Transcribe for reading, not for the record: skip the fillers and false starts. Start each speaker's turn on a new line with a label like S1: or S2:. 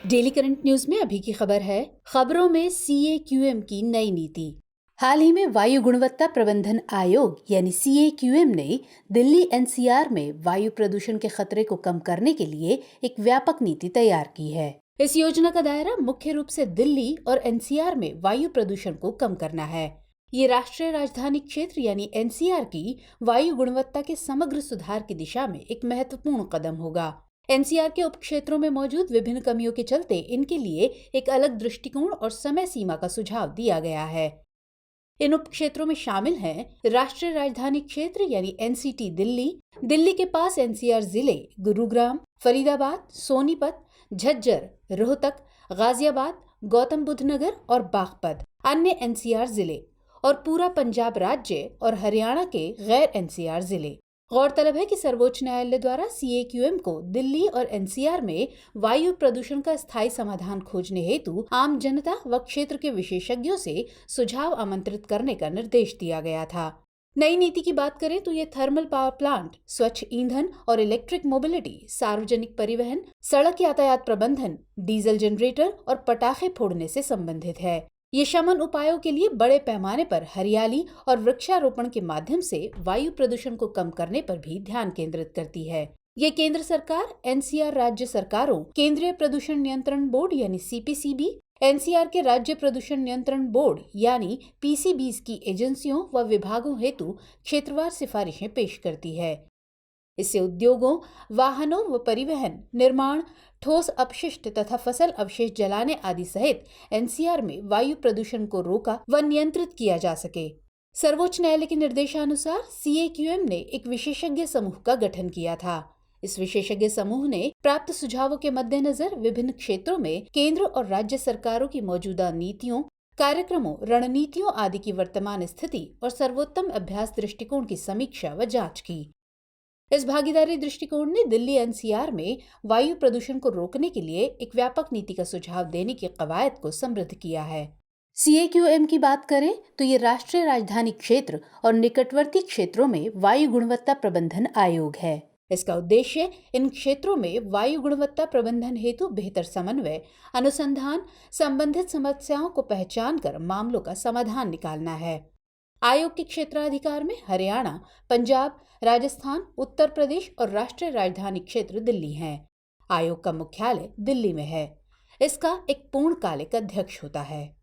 S1: Daily current news में अभी की खबर है। खबरों में CAQM की नई नीति। हाल ही में वायु गुणवत्ता प्रबंधन आयोग यानी CAQM ने दिल्ली NCR में वायु प्रदूषण के खतरे को कम करने के लिए एक व्यापक नीति तैयार की है। इस योजना का दायरा मुख्य रूप से दिल्ली और NCR में वायु प्रदूषण को कम करना है। ये राष्ट्रीय राजधानी क्षेत्र यानी NCR की वायु गुणवत्ता के समग्र सुधार की दिशा में एक महत्वपूर्ण कदम होगा। NCR के उपक्षेत्रों में मौजूद विभिन्न कमियों के चलते इनके लिए एक अलग दृष्टिकोण और समय सीमा का सुझाव दिया गया है। इन उपक्षेत्रों में शामिल हैं राष्ट्रीय राजधानी क्षेत्र यानी NCT दिल्ली, दिल्ली के पास NCR जिले गुरुग्राम, फरीदाबाद, सोनीपत, झज्जर, रोहतक, गाजियाबाद, गौतम बुद्ध नगर और बागपत अन्य NCR जिले और पूरा पंजाब राज्य और हरियाणा के गैर NCR जिले। गौरतलब है कि सर्वोच्च न्यायालय द्वारा CAQM को दिल्ली और NCR में वायु प्रदूषण का स्थायी समाधान खोजने हेतु आम जनता व क्षेत्र के विशेषज्ञों से सुझाव आमंत्रित करने का निर्देश दिया गया था। नई नीति की बात करें तो ये थर्मल पावर प्लांट, स्वच्छ ईंधन और इलेक्ट्रिक मोबिलिटी, सार्वजनिक परिवहन, सड़क यातायात प्रबंधन, डीजल जनरेटर और पटाखे फोड़ने से संबंधित है। ये शमन उपायों के लिए बड़े पैमाने पर हरियाली और वृक्षारोपण के माध्यम से वायु प्रदूषण को कम करने पर भी ध्यान केंद्रित करती है। ये केंद्र सरकार, NCR राज्य सरकारों, केंद्रीय प्रदूषण नियंत्रण बोर्ड यानी CPCB, NCR के राज्य प्रदूषण नियंत्रण बोर्ड यानी PCBs की एजेंसियों व विभागों हेतु क्षेत्रवार सिफारिशें पेश करती है। इससे उद्योगों, वाहनों व परिवहन, निर्माण, ठोस अपशिष्ट तथा फसल अवशेष जलाने आदि सहित NCR में वायु प्रदूषण को रोका व नियंत्रित किया जा सके। सर्वोच्च न्यायालय के निर्देशानुसार CAQM ने एक विशेषज्ञ समूह का गठन किया था। इस विशेषज्ञ समूह ने प्राप्त सुझावों के मद्देनजर विभिन्न क्षेत्रों में केंद्र और राज्य सरकारों की मौजूदा नीतियों, कार्यक्रमों, रणनीतियों आदि की वर्तमान स्थिति और सर्वोत्तम अभ्यास दृष्टिकोण की समीक्षा व जांच की। इस भागीदारी दृष्टिकोण ने दिल्ली NCR में वायु प्रदूषण को रोकने के लिए एक व्यापक नीति का सुझाव देने की कवायद को समृद्ध किया है। CAQM की बात करें तो ये राष्ट्रीय राजधानी क्षेत्र और निकटवर्ती क्षेत्रों में वायु गुणवत्ता प्रबंधन आयोग है। इसका उद्देश्य इन क्षेत्रों में वायु गुणवत्ता प्रबंधन हेतु बेहतर समन्वय, अनुसंधान, संबंधित समस्याओं को पहचान कर मामलों का समाधान निकालना है। आयोग के क्षेत्राधिकार में हरियाणा, पंजाब, राजस्थान, उत्तर प्रदेश और राष्ट्रीय राजधानी क्षेत्र दिल्ली हैं। आयोग का मुख्यालय दिल्ली में है। इसका एक पूर्णकालिक अध्यक्ष होता है।